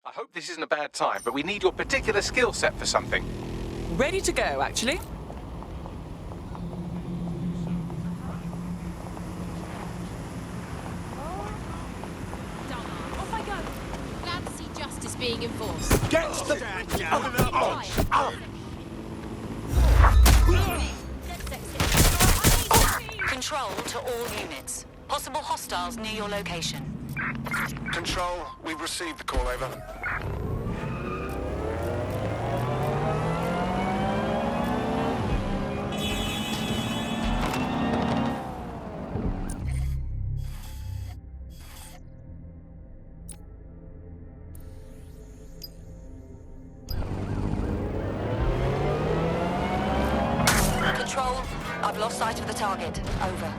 I hope this isn't a bad time, but we need your particular skill set for something. Ready to go, actually. Off I go. Glad to see justice being enforced. Get the... Control to all units. Possible hostiles near your location. Control, we've received the call, over. Control, I've lost sight of the target. Over.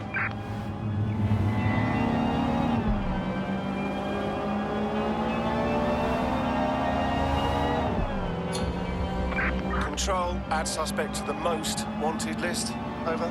Control, add suspect to the most wanted list. Over.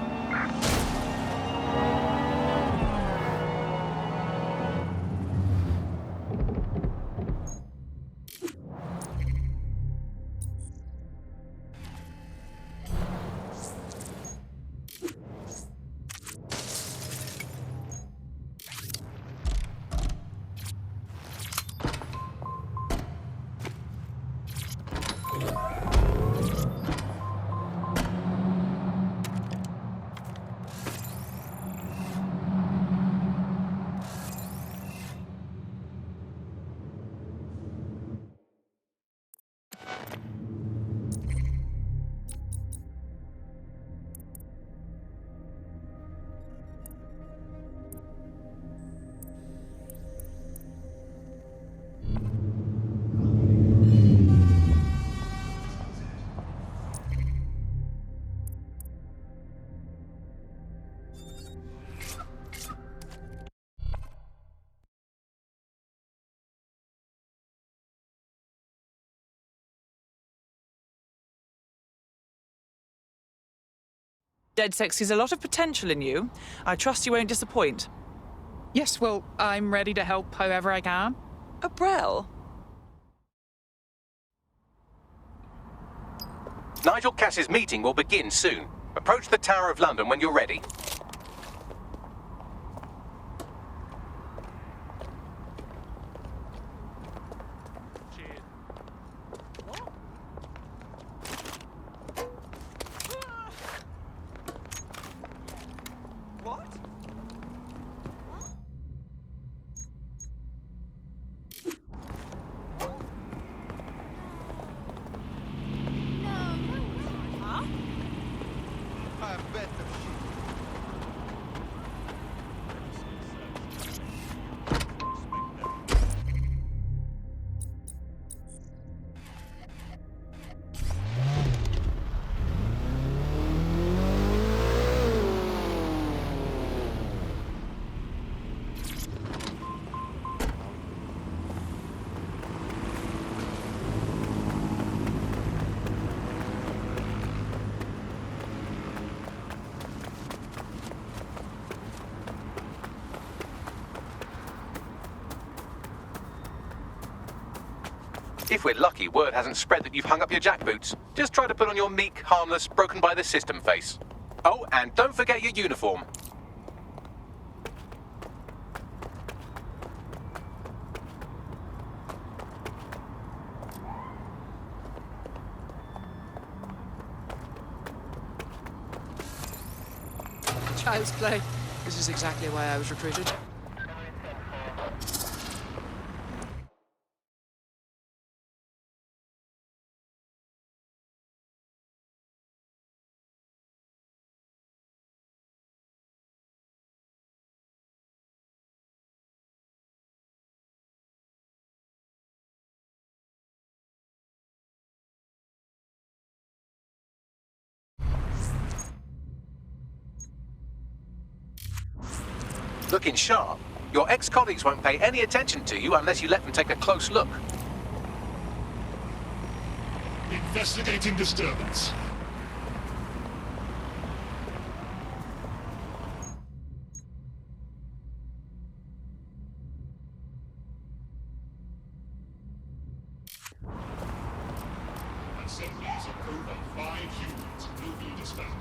Dead Sex sees a lot of potential in you. I trust you won't disappoint. Yes, well, I'm ready to help however I can. Abrel? Nigel Cass's meeting will begin soon. Approach the Tower of London when you're ready. If we're lucky, word hasn't spread that you've hung up your jackboots. Just try to put on your meek, harmless, broken by the system face. Oh, and don't forget your uniform. Child's play. This is exactly why I was recruited. Looking sharp. Your ex-colleagues won't pay any attention to you unless you let them take a close look. Investigating disturbance. families of over 5 humans will be disbanded.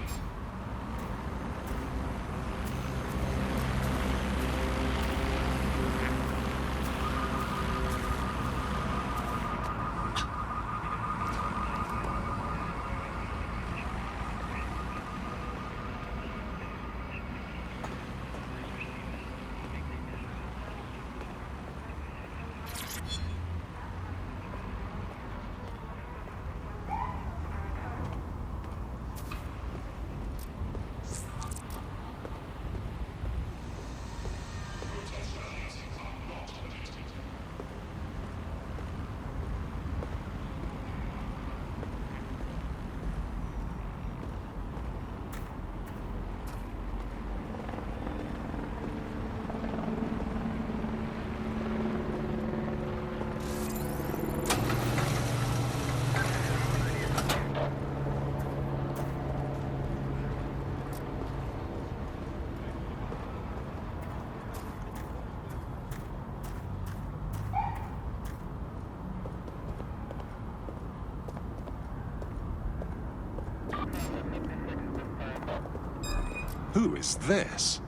Who is this?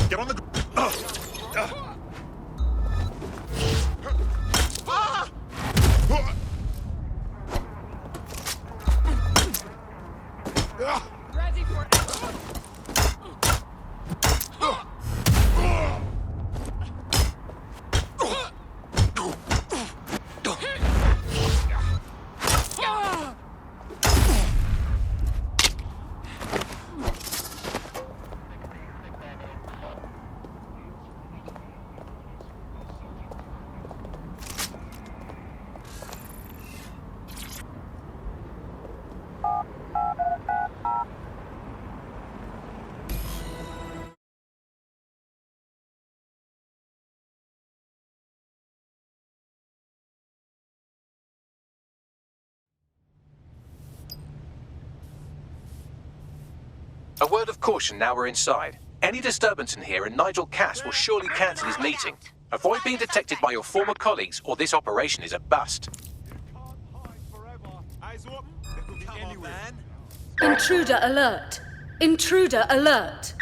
Get on the... Ready for A word of caution now we're inside. Any disturbance in here and Nigel Cass will surely cancel his meeting. Avoid being detected by your former colleagues or this operation is a bust. Intruder alert! Intruder alert!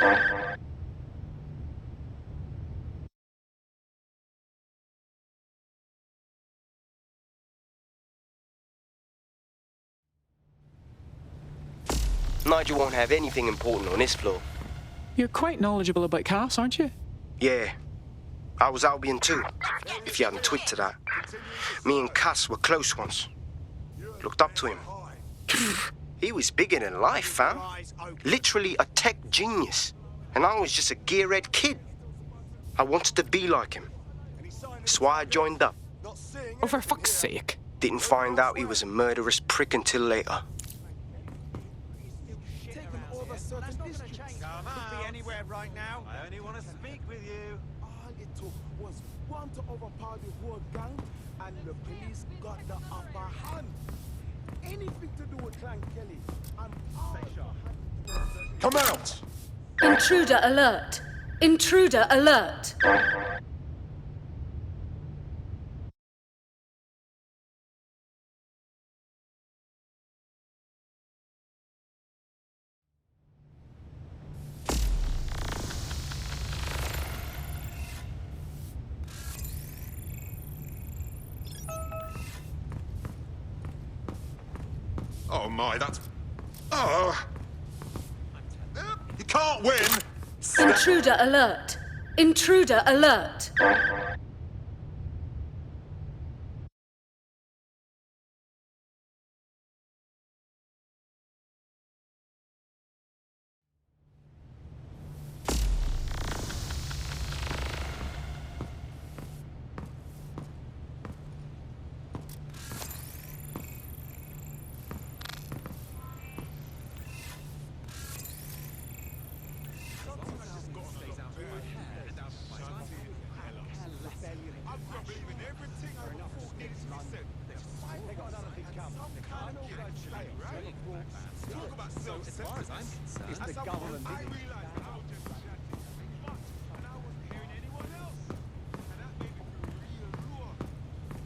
Nigel won't have anything important on this floor. You're quite knowledgeable about Cass, aren't you? Yeah. I was Albion too, if you hadn't twigged to that. Me and Cass were close once. Looked up to him. He was bigger than life, fam. Literally a tech genius. And I was just a gearhead kid. I wanted to be like him. That's why I joined up. Oh, for fuck's sake. Didn't find out he was a murderous prick until later. Right now. I only want to speak with you. All it took was one to overpower the whole gang, and the police got the upper hand. Anything to do with Clan Kelly, and all... Come out! Intruder alert! Intruder alert! Oh my, that's... Oh! You can't win! Intruder alert! Intruder alert!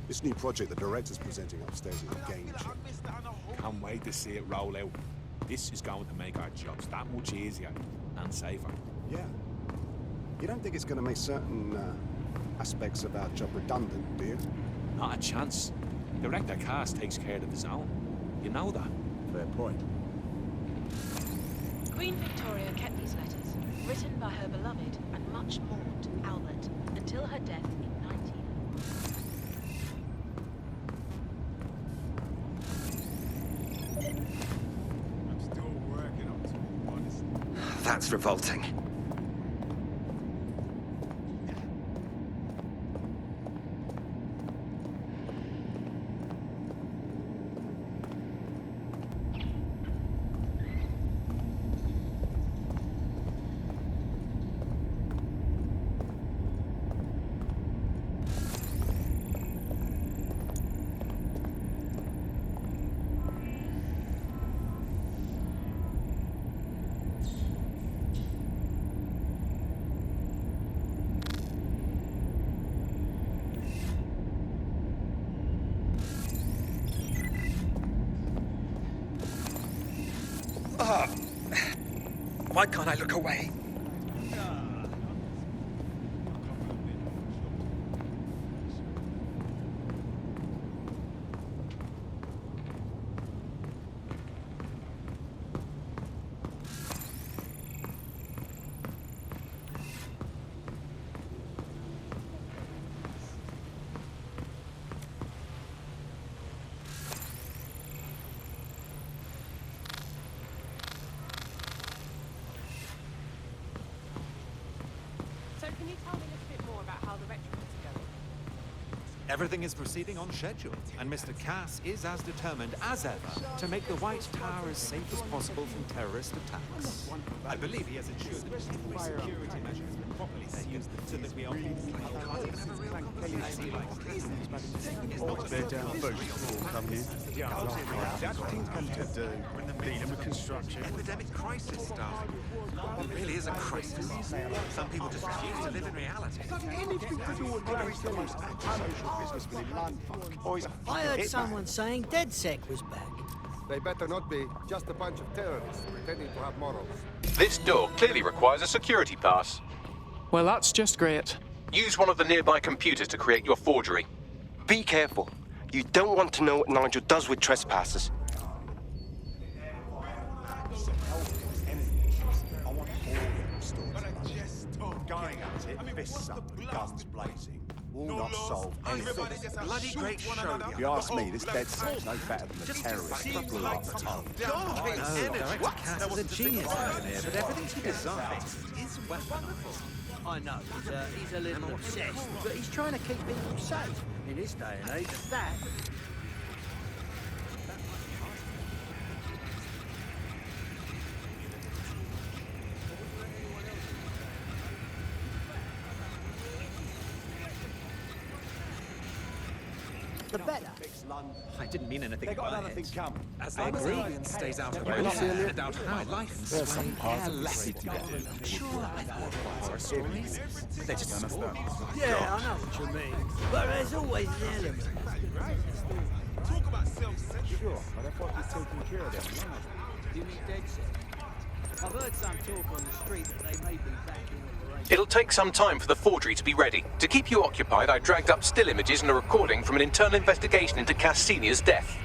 This new project the director's presenting upstairs is a game changer. can't wait to see it roll out. This is going to make our jobs that much easier and safer. Yeah. You don't think it's going to make certain aspects of our job redundant, do you? Not a chance. Director Cass takes care of his own. You know that. Fair point. Queen Victoria kept these letters, written by her beloved and much mourned Albert, until her death in 19... I'm still working on it, honestly. That's revolting. Why can't I look away? Can you tell me a little bit more about how the retrofits are going? Everything is proceeding on schedule, and Mr. Cass is as determined as ever to make the White Tower as safe as possible from terrorist attacks. I believe he has ensured that every security measure has been properly taken so that we are all Epidemic crisis stuff. It really is a crisis. Some people just refuse to live in reality. I heard someone saying DedSec was back. They better not be. Just a bunch of terrorists pretending to have morals. This door clearly requires a security pass. Well, that's just great. Use one of the nearby computers to create your forgery. Be careful. You don't want to know what Nigel does with trespassers. Going at it, fists up, guns blazing. Will not solve anything. Bloody great show. If you ask me, this DedSec's no better than the terrorists that blew up the tunnel. Director Cass is a genius engineer, but everything he designs is weaponized. I know, he's a little obsessed, but he's trying to keep people safe. In this day and age, that... the better. I didn't mean anything They got by another thing it. coming. As they agree, stays out of my life and out high life. There's some parts of the Sure, I thought horror stories. They just understand. Yeah, I know what you mean. But there's always an element. Talk about self-centered. Sure, but I thought you'd taken care of them. Do you mean DedSec? I've heard some talk on the street that they may be back in operation. It'll take some time for the forgery to be ready. To keep you occupied, I dragged up still images and a recording from an internal investigation into Cass Sr.'s death.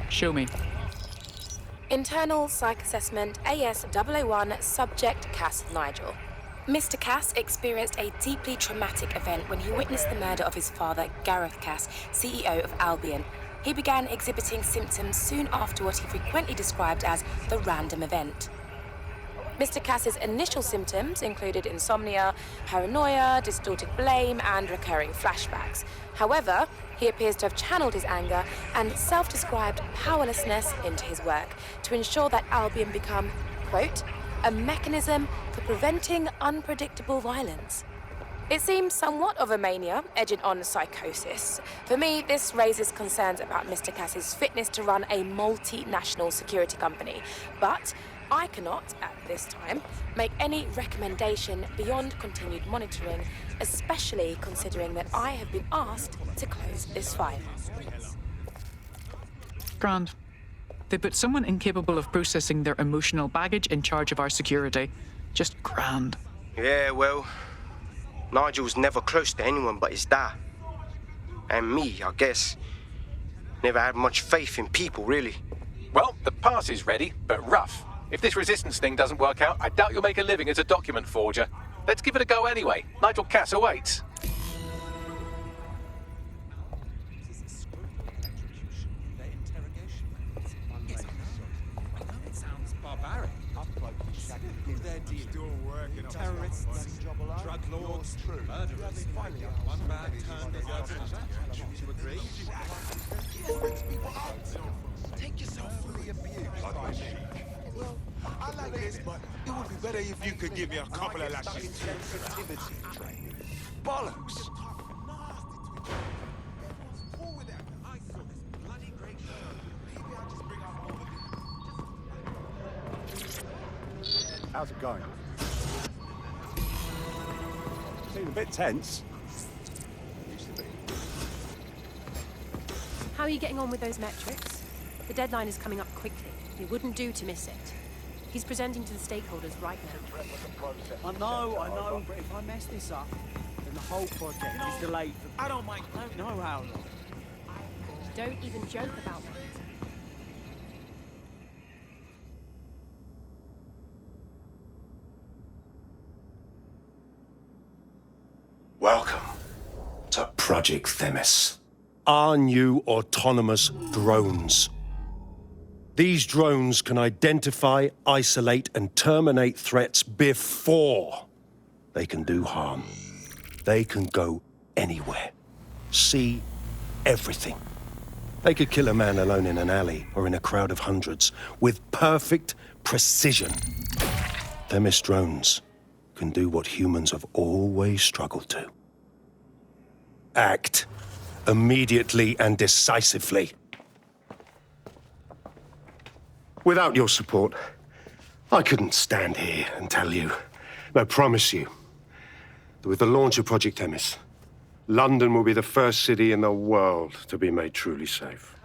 Show me. Internal Psych Assessment AS001 Subject Cass Nigel. Mr. Cass experienced a deeply traumatic event when he witnessed the murder of his father, Gareth Cass, CEO of Albion. He began exhibiting symptoms soon after what he frequently described as the random event. Mr. Cass's initial symptoms included insomnia, paranoia, distorted blame, and recurring flashbacks. However, he appears to have channeled his anger and self-described powerlessness into his work to ensure that Albion become, quote, a mechanism for preventing unpredictable violence. It seems somewhat of a mania, edging on psychosis. For me, this raises concerns about Mr. Cass's fitness to run a multinational security company, but I cannot, at this time, make any recommendation beyond continued monitoring, especially considering that I have been asked to close this file. Grand. They put someone incapable of processing their emotional baggage in charge of our security. Just grand. Yeah, well, Nigel's never close to anyone but his dad. And me, I guess. Never had much faith in people, really. Well, the pass is ready, but rough. If this resistance thing doesn't work out, I doubt you'll make a living as a document forger. Let's give it a go anyway. Nigel Cass awaits. Terrorists, drug lords, murderers. One bad turn deserves another. Would you agree? Take yourself fully abused. Well, I like this, but it would be better if you could give me a couple of lashes. Sensitivity training. Bollocks! How's it going? Seemed a bit tense. Used to be. How are you getting on with those metrics? The deadline is coming up quickly. It wouldn't do to miss it. He's presenting to the stakeholders right now. I know, but if I mess this up, then the whole project is delayed for... I don't know how long. Don't even joke about that. Welcome to Project Themis. Our new autonomous drones. These drones can identify, isolate, and terminate threats before they can do harm. They can go anywhere, see everything. They could kill a man alone in an alley or in a crowd of hundreds with perfect precision. Themis drones can do what humans have always struggled to. Act immediately and decisively. Without your support, I couldn't stand here and tell you, I promise you, that with the launch of Project Themis, London will be the first city in the world to be made truly safe.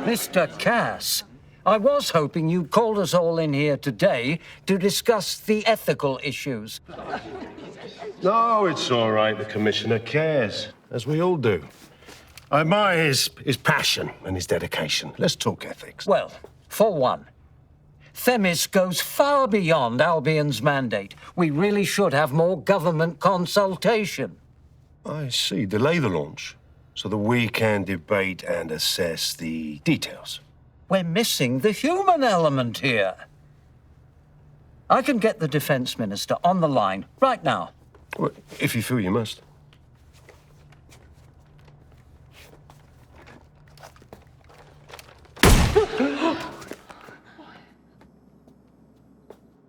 Mr. Cass, I was hoping you'd called us all in here today to discuss the ethical issues. No, it's all right. The Commissioner cares, as we all do. I admire his passion and his dedication. Let's talk ethics. Well, for one, Themis goes far beyond Albion's mandate. We really should have more government consultation. I see. Delay the launch so that we can debate and assess the details. We're missing the human element here. I can get the Defense Minister on the line right now. Well, if you feel you must.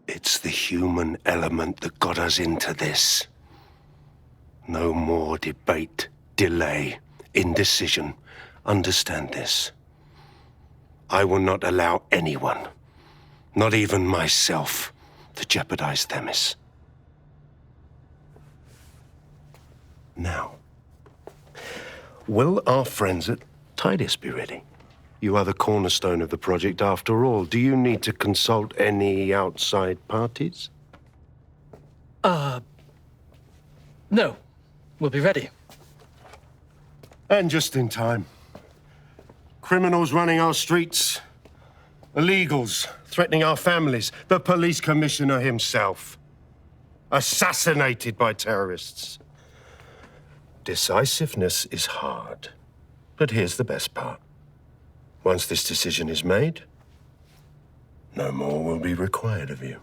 It's the human element that got us into this. No more debate, delay, indecision. Understand this. I will not allow anyone, not even myself, to jeopardize Themis. Now, will our friends at Titus be ready? You are the cornerstone of the project after all. Do you need to consult any outside parties? No. We'll be ready. And just in time. Criminals running our streets, illegals threatening our families, the police commissioner himself, assassinated by terrorists. Decisiveness is hard, but here's the best part. Once this decision is made, no more will be required of you.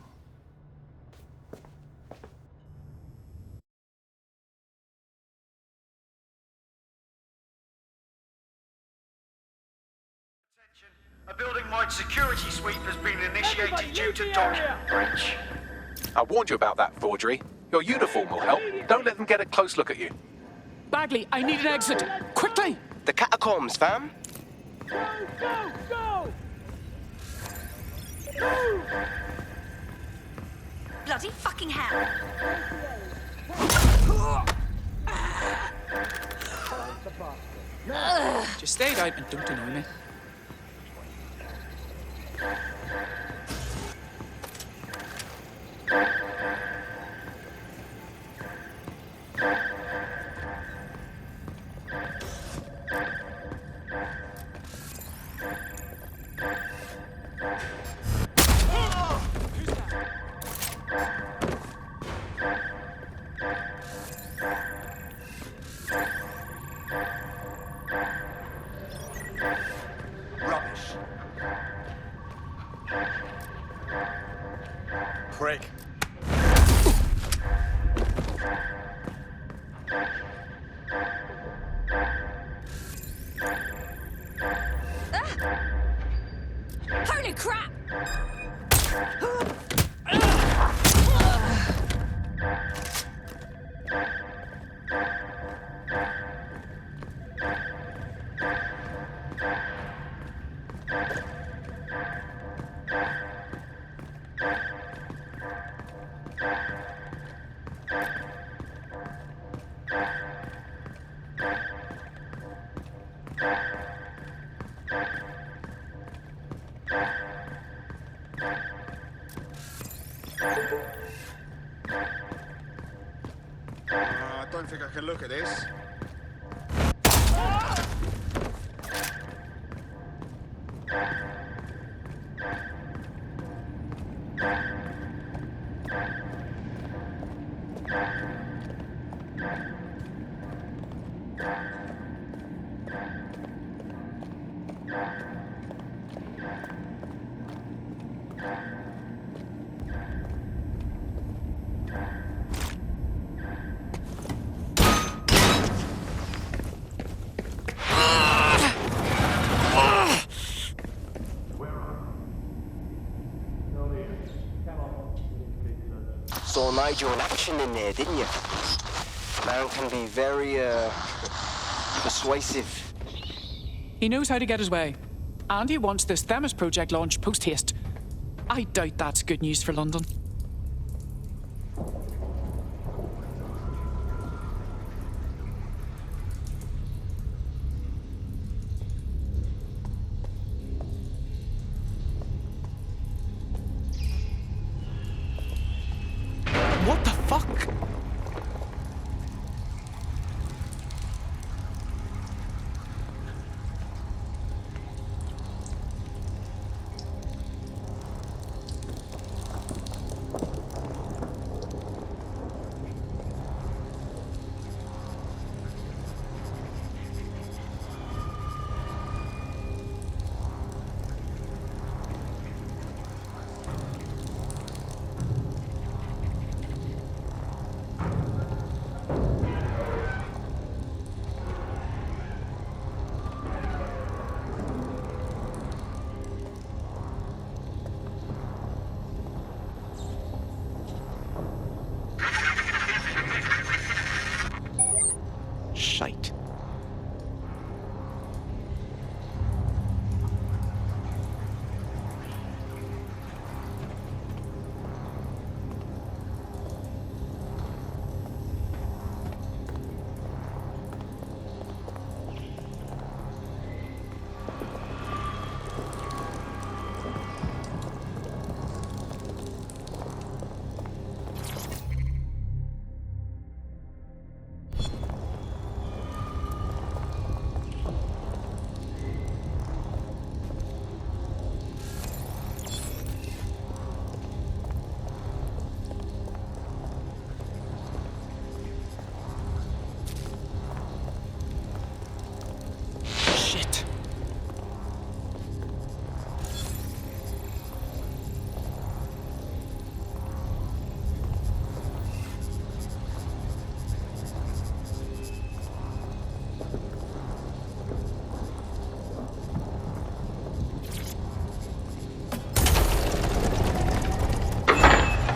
A building-wide security sweep has been initiated due to document breach. I warned you about that forgery. Your uniform will help. Don't let them get a close look at you. Bagley, I need an exit. Quickly! The catacombs, fam. Go, go, go! Bloody fucking hell! Just stay down and don't annoy me. Rubbish. Prick. Holy crap! I don't think I can look at this. Saw Nigel in action in there, didn't you? Man can be very, persuasive. He knows how to get his way. And he wants this Themis project launched post-haste. I doubt that's good news for London. What the fuck? Shite.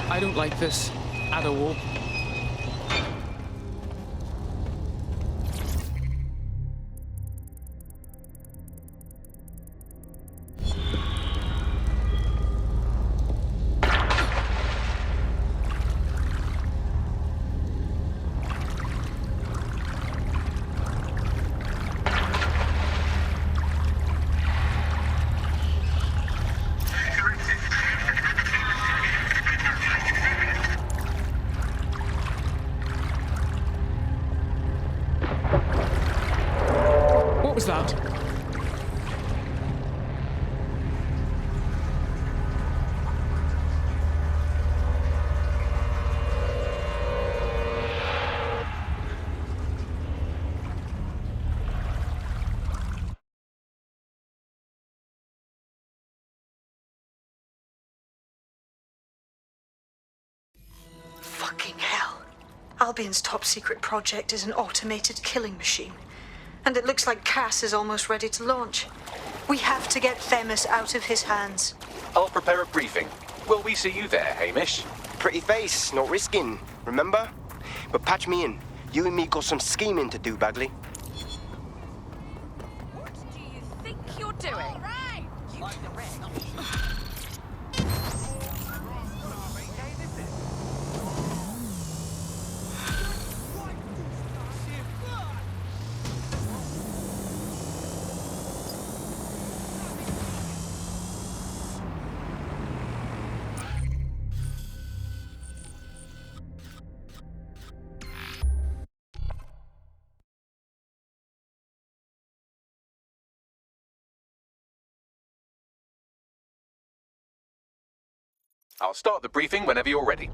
I don't like this at all. Albion's top-secret project is an automated killing machine. And it looks like Cass is almost ready to launch. We have to get Themis out of his hands. I'll prepare a briefing. Will we see you there, Hamish? Pretty face, not risking, remember? But patch me in. You and me got some scheming to do, Bagley. What do you think you're doing? All right. You the rest. I'll start the briefing whenever you're ready.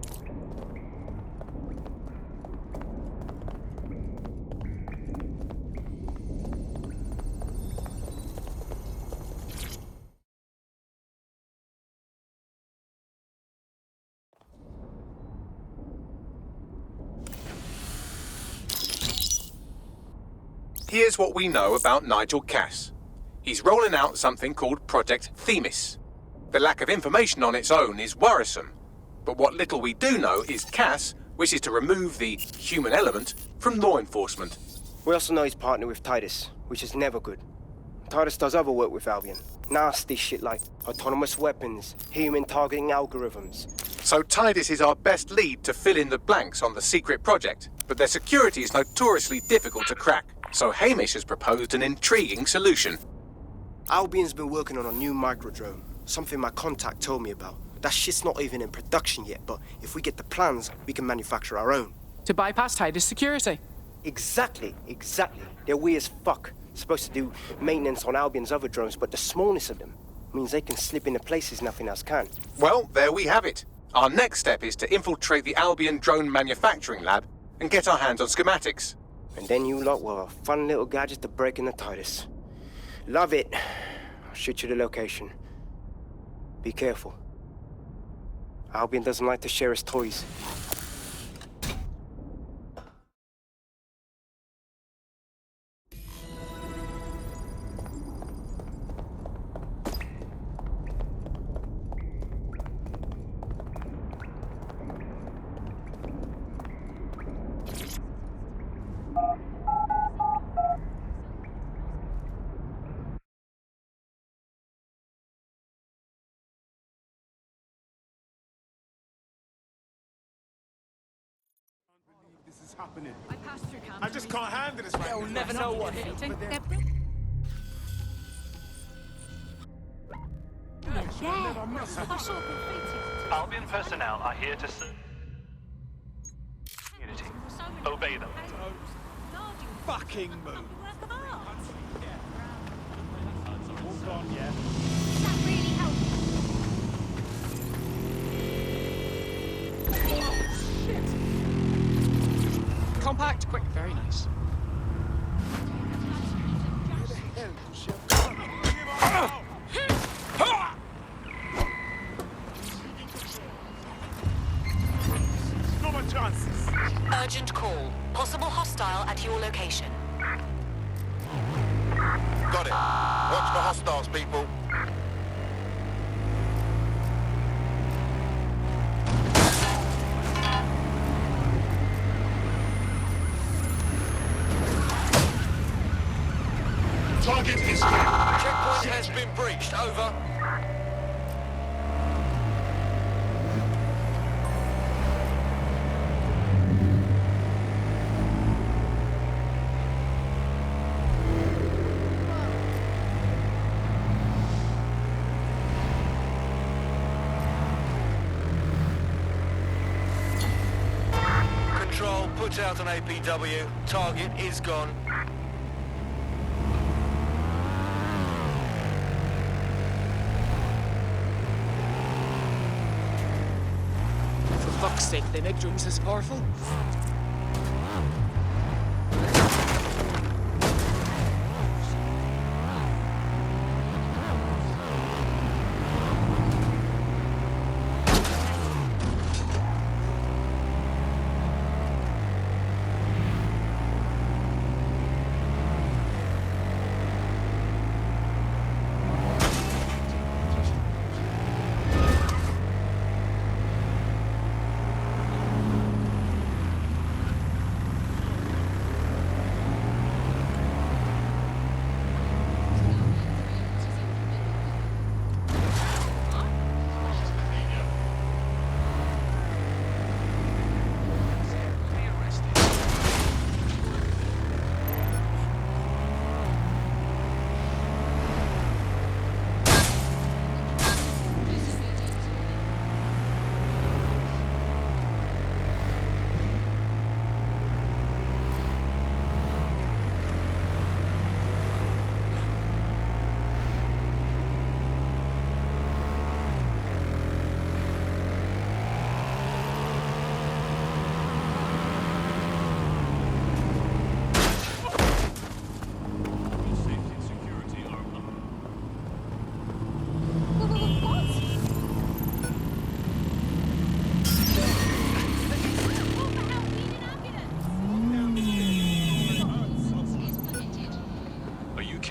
Here's what we know about Nigel Cass. He's rolling out something called Project Themis. The lack of information on its own is worrisome, but what little we do know is Cass wishes to remove the human element from law enforcement. We also know he's partnered with Titus, which is never good. Titus does other work with Albion. Nasty shit like autonomous weapons, human targeting algorithms. So Titus is our best lead to fill in the blanks on the secret project, but their security is notoriously difficult to crack. So Hamish has proposed an intriguing solution. Albion's been working on a new microdrone, something my contact told me about. That shit's not even in production yet, but if we get the plans, we can manufacture our own. To bypass Titus security? Exactly. They're weird as fuck. Supposed to do maintenance on Albion's other drones, but the smallness of them means they can slip into places nothing else can. Well, there we have it. Our next step is to infiltrate the Albion drone manufacturing lab and get our hands on schematics. And then you lot will have a fun little gadget to break into Titus. Love it. I'll shoot you the location. Be careful. Albion doesn't like to share his toys. Happening. I just can't handle this right now. They'll never know what hit. Albion personnel are here to serve unity. Obey them. Fucking move. Walk on, yeah. Compact, quick, very nice. No more chances. Urgent call. Possible hostile at your location. Got it. Watch for hostiles, people. Target is hit. Checkpoint has been breached. Over. Control, put out an APW. Target is gone. For fuck's sake, they make drones this powerful?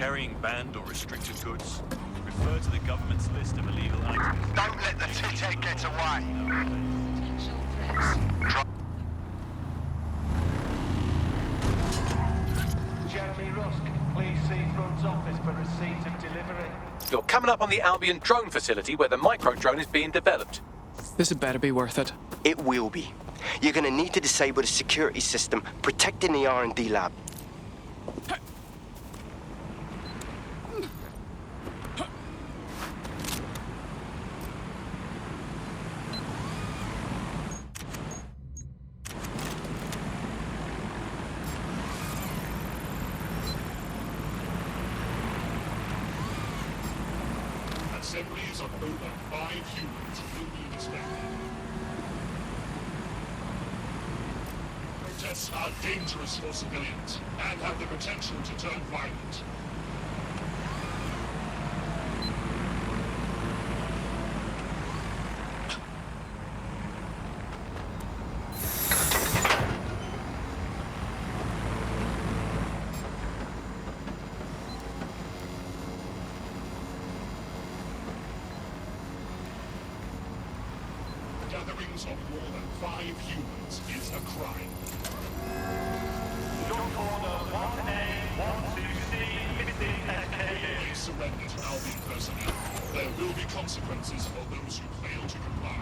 carrying banned or restricted goods? Refer to the government's list of illegal items. Don't let the tit-head get away. Jeremy Rusk, please see front office for receipt of delivery. You're coming up on the Albion drone facility where the micro-drone is being developed. This had better be worth it. It will be. You're gonna need to disable the security system protecting the R&D lab. Assemblies of over 5 humans will be distracted. Protests are dangerous for civilians and have the potential to turn violent. Gatherings of more than 5 humans is a crime. Jump order 1A, 12C, missing SKA. Please surrender to Albion personnel. There will be consequences for those who fail to comply.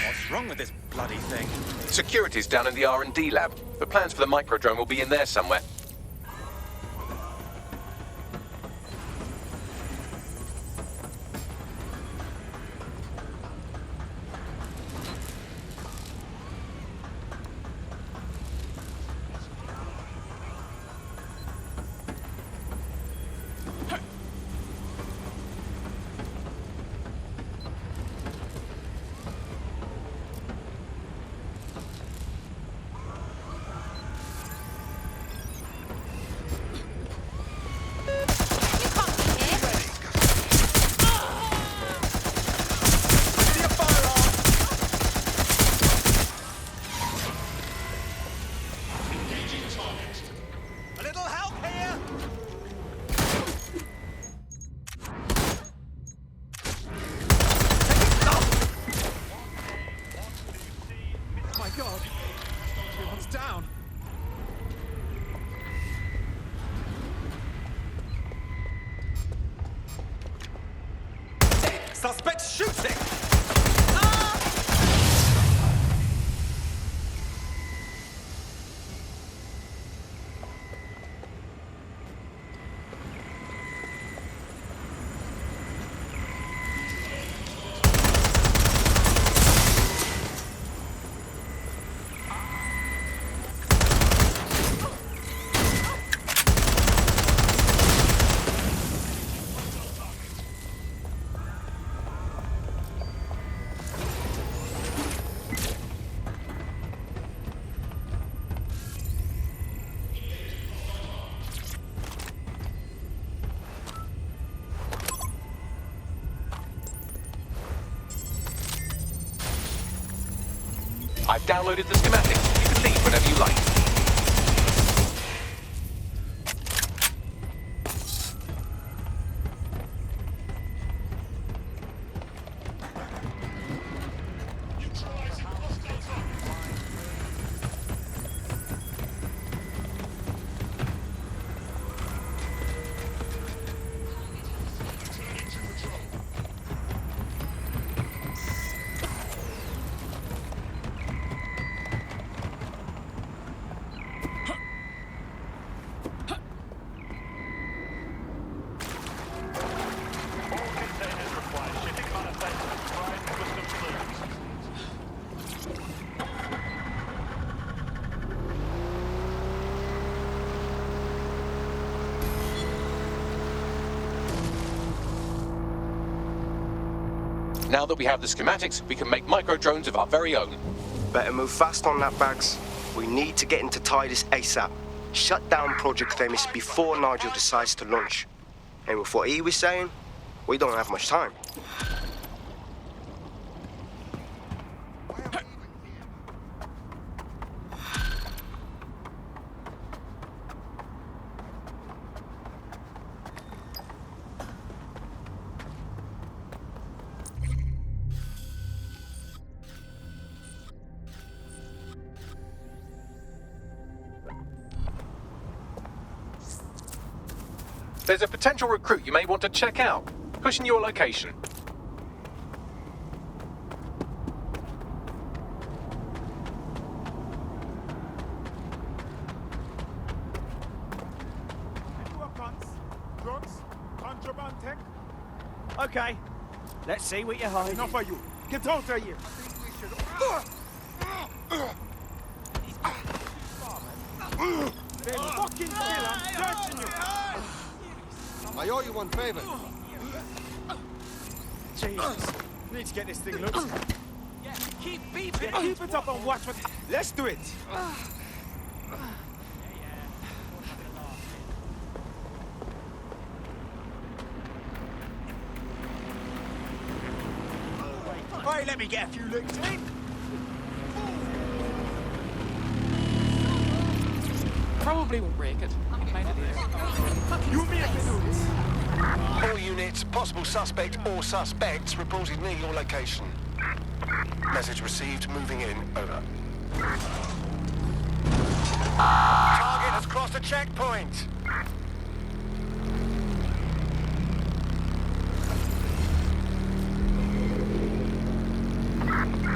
What's wrong with this bloody thing? Security's down in the R&D lab. The plans for the micro-drone will be in there somewhere. Suspect shooting! I've downloaded the schematics. You can leave whenever you like. Now that we have the schematics, we can make micro-drones of our very own. Better move fast on that, Bags. We need to get into Titus ASAP. Shut down Project Themis before Nigel decides to launch. And with what he was saying, we don't have much time. There's a potential recruit you may want to check out. Pushing your location. Drugs, contraband tech. Okay, let's see what you hide. Enough of you. Get out of here. Stay fucking still. I'm searching you. I owe you one favor. Jesus. Need to get this thing looked. Yeah, keep beeping. Yeah, keep it up and watch what. Let's do it. Hey, let me get a few licks in. Probably won't break it. Mind it is. You me to do this. All units, possible suspect or suspects reported near your location. Message received, moving in, over. Target has crossed a checkpoint.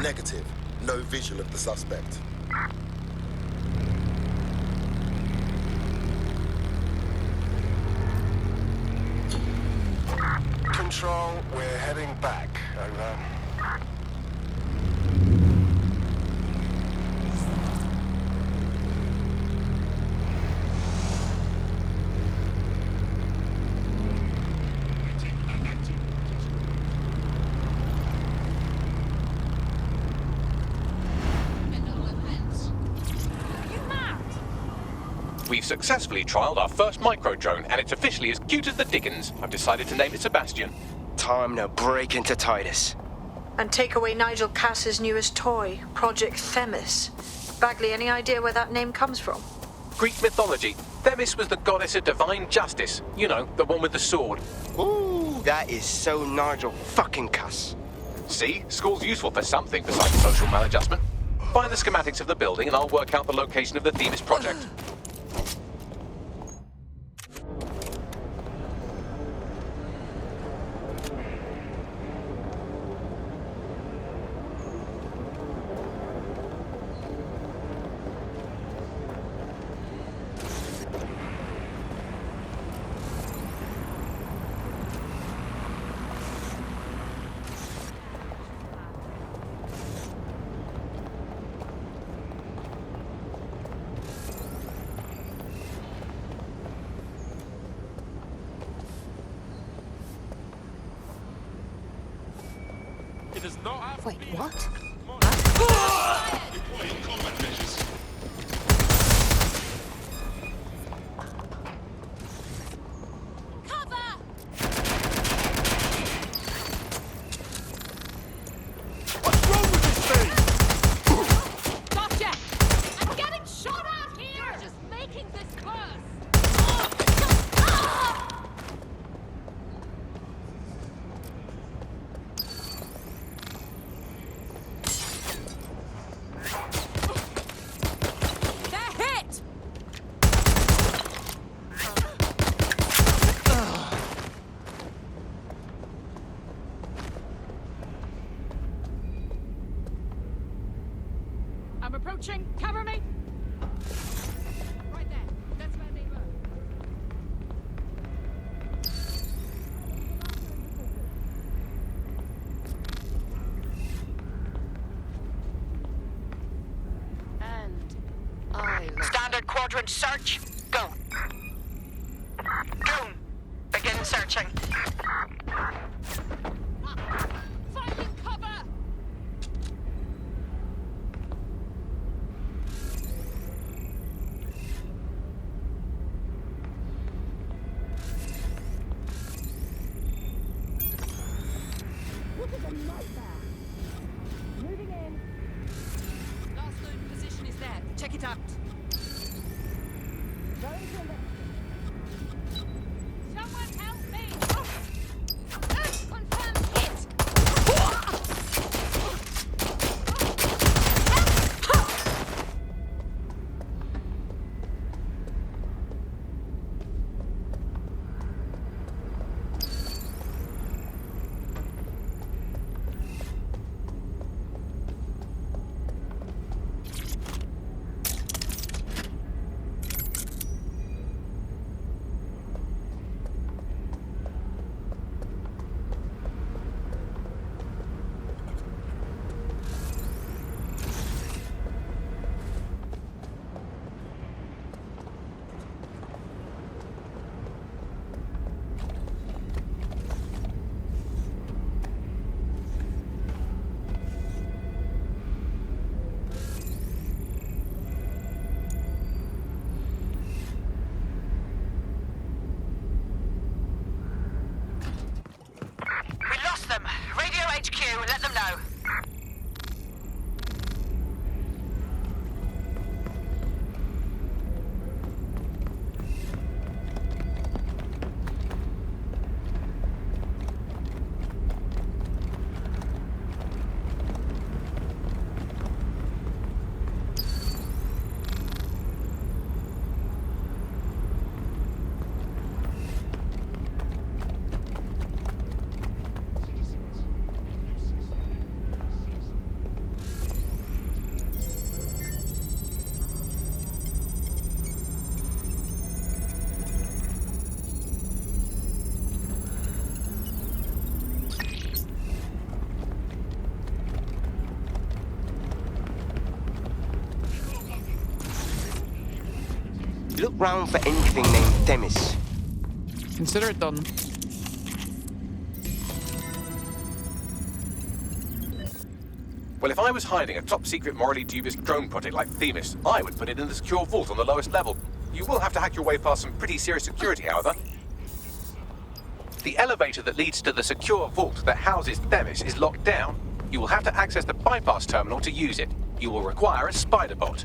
Negative. No visual of the suspect. Control, we're heading back, over. We've successfully trialled our first micro-drone, and it's officially as cute as the dickens. I've decided to name it Sebastian. Time to break into Titus. And take away Nigel Cass's newest toy, Project Themis. Bagley, any idea where that name comes from? Greek mythology. Themis was the goddess of divine justice. You know, the one with the sword. Ooh, that is so Nigel fucking Cass. See? School's useful for something besides social maladjustment. Find the schematics of the building and I'll work out the location of the Themis project. It does not have Wait, what? Deploying combat measures. What's wrong with this thing? Gotcha! I'm getting shot at here! You're just making this worse! They're hit! I'm approaching. Cover me! Right there. That's where they were. And Standard quadrant search. Go. Goon. Begin searching. Find the Moving in. Last known position is there. Check it out. Going to investigate. Someone help me! Confirm hit! Let them know. Look round for anything named Themis. Consider it done. Well, if I was hiding a top-secret, morally dubious drone project like Themis, I would put it in the secure vault on the lowest level. You will have to hack your way past some pretty serious security, however. The elevator that leads to the secure vault that houses Themis is locked down. You will have to access the bypass terminal to use it. You will require a spider bot.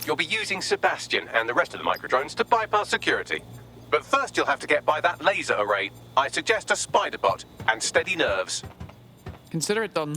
You'll be using Sebastian and the rest of the microdrones to bypass security. But first you'll have to get by that laser array. I suggest a spider bot and steady nerves. Consider it done.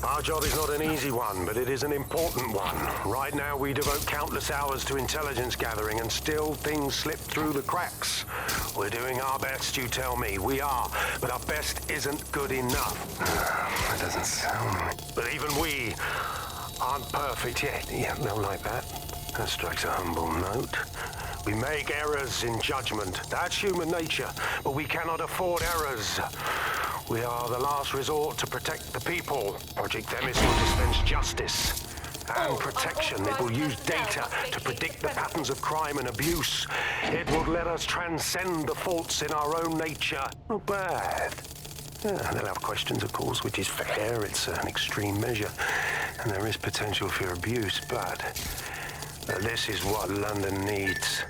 Our job is not an easy one, but it is an important one. Right now, we devote countless hours to intelligence gathering, and still things slip through the cracks. We're doing our best, you tell me. We are, but our best isn't good enough. That doesn't sound right. But even we aren't perfect yet. Yeah, not like that. That strikes a humble note. We make errors in judgment. That's human nature, but we cannot afford errors. We are the last resort to protect the people. Project Themis will dispense justice and protection. It will use data to predict the patterns of crime and abuse. It will let us transcend the faults in our own nature. Not bad. Yeah, they'll have questions, of course, which is fair. It's an extreme measure, and there is potential for abuse, but this is what London needs.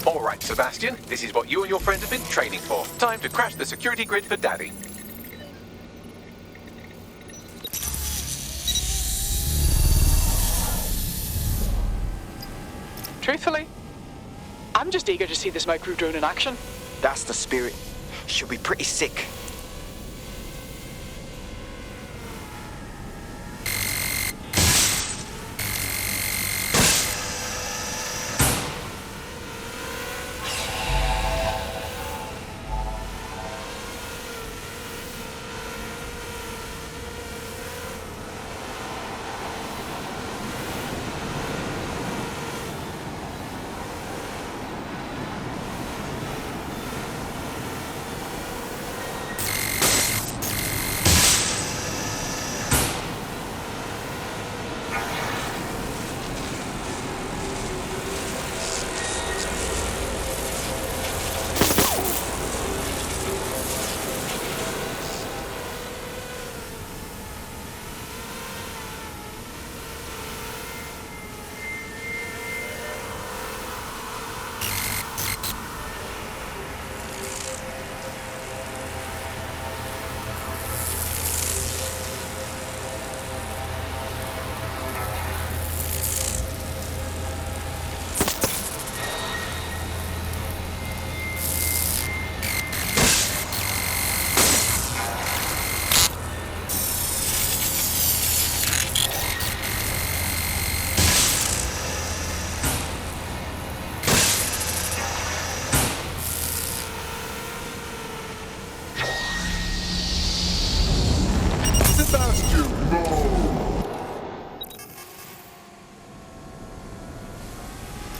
All right, Sebastian, this is what you and your friend have been training for. Time to crash the security grid for Daddy. Truthfully, I'm just eager to see this micro drone in action. That's the spirit. She'll be pretty sick.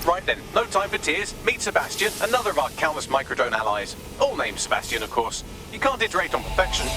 Right then, no time for tears. Meet Sebastian, another of our countless microdrone allies. All named Sebastian, of course. You can't iterate on perfection.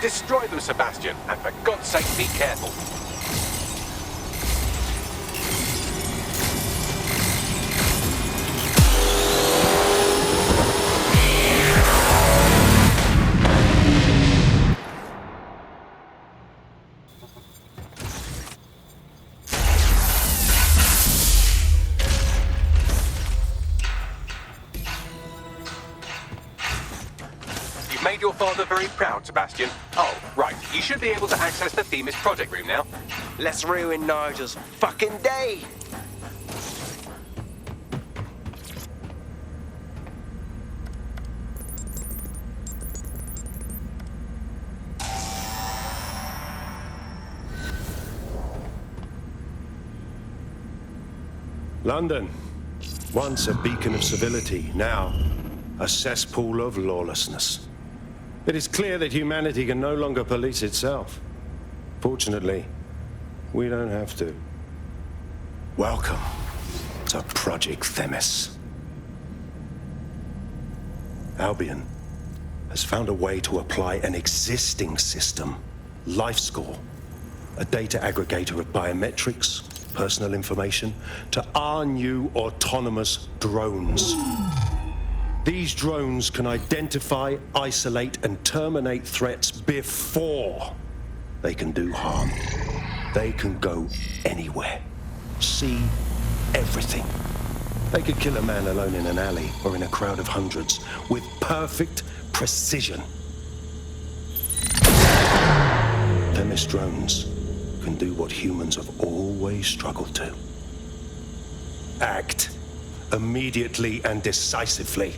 Destroy them, Sebastian, and for God's sake, be careful. Made your father very proud, Sebastian. Oh, right. You should be able to access the Themis project room now. Let's ruin Nigel's fucking day! London, once a beacon of civility, now a cesspool of lawlessness. It is clear that humanity can no longer police itself. Fortunately, we don't have to. Welcome to Project Themis. Albion has found a way to apply an existing system, LifeScore, a data aggregator of biometrics, personal information, to our new autonomous drones. These drones can identify, isolate, and terminate threats before they can do harm. They can go anywhere, see everything. They could kill a man alone in an alley or in a crowd of hundreds with perfect precision. Themis drones can do what humans have always struggled to. Act immediately and decisively.